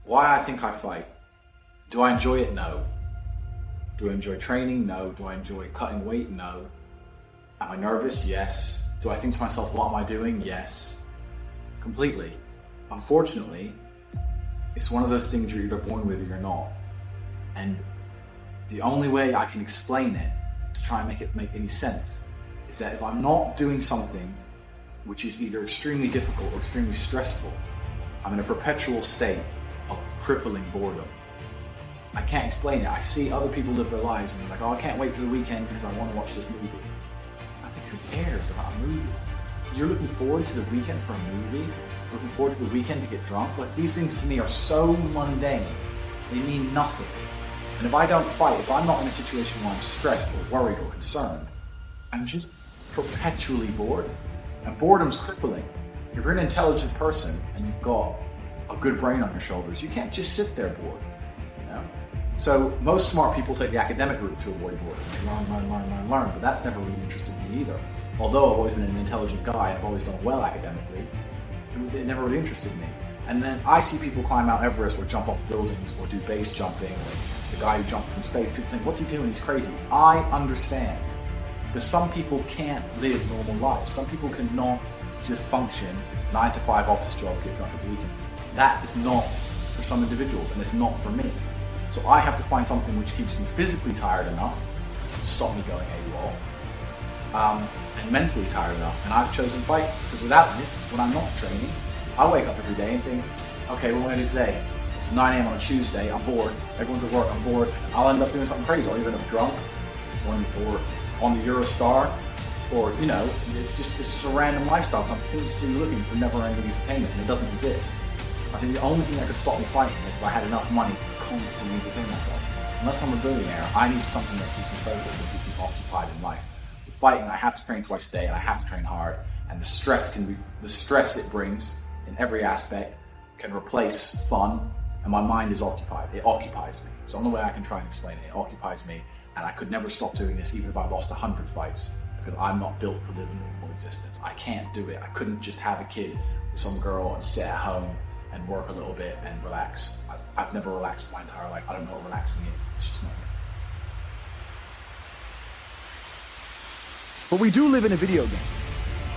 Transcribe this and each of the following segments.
Why I think I fight. Do I enjoy it? No. Do I enjoy training? No. Do I enjoy cutting weight? No. Am I nervous? Yes. Do I think to myself, what am I doing? Yes. Completely. Unfortunately, it's one of those things you're either born with or you're not. And the only way I can explain it, to try and make it make any sense, is that if I'm not doing something which is either extremely difficult or extremely stressful, I'm in a perpetual state of crippling boredom. I can't explain it. I see other people live their lives and they're like, oh, I can't wait for the weekend because I want to watch this movie. I think, who cares about a movie? You're looking forward to the weekend for a movie? Looking forward to the weekend to get drunk? Like, these things to me are so mundane. They mean nothing. And if I don't fight, if I'm not in a situation where I'm stressed or worried or concerned, I'm just perpetually bored. And boredom's crippling. If you're an intelligent person and you've got a good brain on your shoulders, you can't just sit there bored. You know? So most smart people take the academic route to avoid boredom. They learn, but that's never really interested me either. Although I've always been an intelligent guy and I've always done well academically, it never really interested me. And then I see people climb Mount Everest or jump off buildings or do base jumping, or the guy who jumped from space. People think, what's he doing? He's crazy. I understand. Because some people can't live normal lives. Some people cannot just function 9 to 5 office job, get drunk at the weekends. That is not for some individuals, and it's not for me. So I have to find something which keeps me physically tired enough to stop me going AWOL, and mentally tired enough. And I've chosen fight, because without this, when I'm not training, I wake up every day and think, okay, what am I going to do today? It's 9 a.m. on a Tuesday, I'm bored. Everyone's at work, I'm bored. I'll end up doing something crazy. I'll either end up drunk or on the Eurostar, or, you know, it's just a random lifestyle. So I'm constantly looking for never-ending entertainment, and it doesn't exist. I think the only thing that could stop me fighting is if I had enough money to constantly entertain myself. Unless I'm a billionaire, I need something that keeps me focused and keeps me occupied in life. With fighting, I have to train twice a day, and I have to train hard, and the stress it brings in every aspect can replace fun, and my mind is occupied. It occupies me. It's the only way I can try and explain it. It occupies me, and I could never stop doing this even if I lost 100 fights, because I'm not built for living a normal existence. I can't do it. I couldn't just have a kid with some girl and sit at home and work a little bit and relax. I've never relaxed my entire life. I don't know what relaxing is. It's just not me. But we do live in a video game,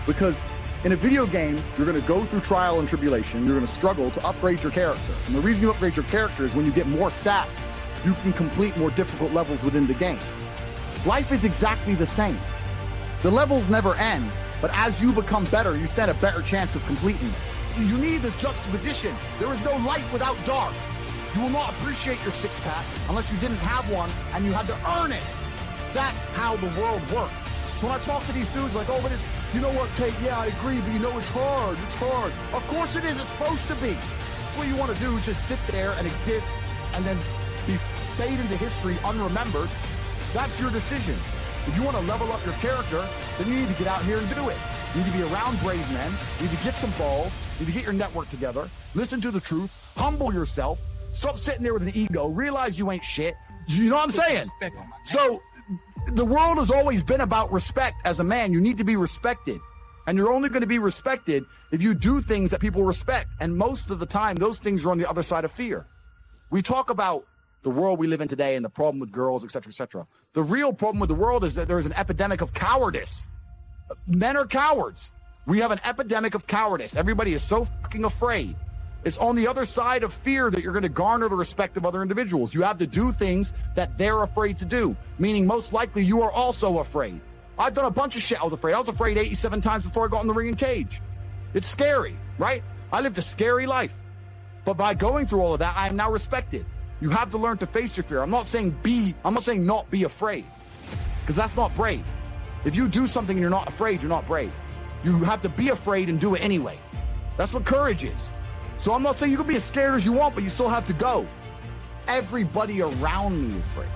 because in a video game, you're going to go through trial and tribulation. You're going to struggle to upgrade your character. And the reason you upgrade your character is when you get more stats, you can complete more difficult levels within the game. Life is exactly the same. The levels never end, but as you become better, you stand a better chance of completing it. You need this juxtaposition. There is no light without dark. You will not appreciate your six-pack unless you didn't have one and you had to earn it. That's how the world works. So when I talk to these dudes like, oh, but it's, you know what, Tate, yeah, I agree, but you know it's hard. It's hard. Of course it is. It's supposed to be. What you want to do is just sit there and exist and then fade into history unremembered. That's your decision. If you want to level up your character, then you need to get out here and do it. You need to be around brave men. You need to get some balls. You need to get your network together. Listen to the truth. Humble yourself. Stop sitting there with an ego. Realize you ain't shit. You know what I'm saying? So the world has always been about respect. As a man, you need to be respected. And you're only going to be respected if you do things that people respect. And most of the time, those things are on the other side of fear. We talk about the world we live in today and the problem with girls, et cetera, et cetera. The real problem with the world is that there is an epidemic of cowardice. Men are cowards. We have an epidemic of cowardice. Everybody is so fucking afraid. It's on the other side of fear that you're going to garner the respect of other individuals. You have to do things that they're afraid to do, meaning most likely you are also afraid. I've done a bunch of shit I was afraid. I was afraid 87 times before I got in the ring and cage. It's scary, right? I lived a scary life. But by going through all of that, I am now respected. You have to learn to face your fear. I'm not saying not be afraid, because that's not brave. If you do something and you're not afraid, you're not brave. You have to be afraid and do it anyway. That's what courage is. So I'm not saying you can be as scared as you want, but you still have to go. Everybody around me is brave.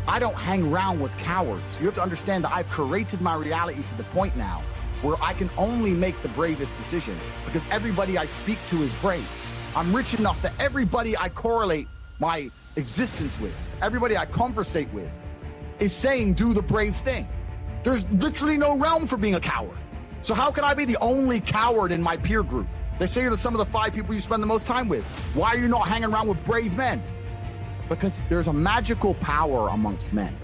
I don't hang around with cowards. You have to understand that I've created my reality to the point now where I can only make the bravest decision, because everybody I speak to is brave. I'm rich enough that everybody I correlate my existence with, everybody I conversate with, is saying do the brave thing. There's literally no realm for being a coward. So how can I be the only coward in my peer group? They say you're some of the 5 people you spend the most time with. Why are you not hanging around with brave men? Because there's a magical power amongst men.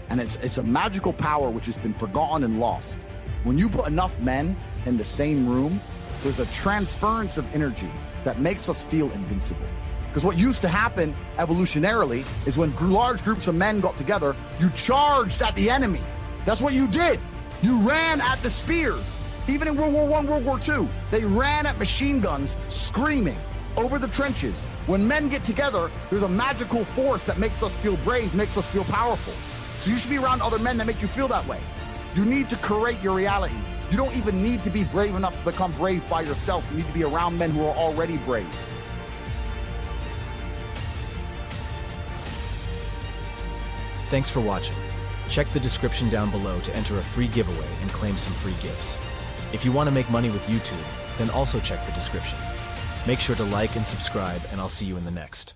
And it's a magical power which has been forgotten and lost. When you put enough men in the same room, there's a transference of energy that makes us feel invincible. Because what used to happen evolutionarily is when large groups of men got together, you charged at the enemy. That's what you did. You ran at the spears. Even in World War I, World War II, they ran at machine guns, screaming over the trenches. When men get together, there's a magical force that makes us feel brave, makes us feel powerful. So you should be around other men that make you feel that way. You need to create your reality. You don't even need to be brave enough to become brave by yourself. You need to be around men who are already brave. Thanks for watching. Check the description down below to enter a free giveaway and claim some free gifts. If you want to make money with YouTube, then also check the description. Make sure to like and subscribe, and I'll see you in the next.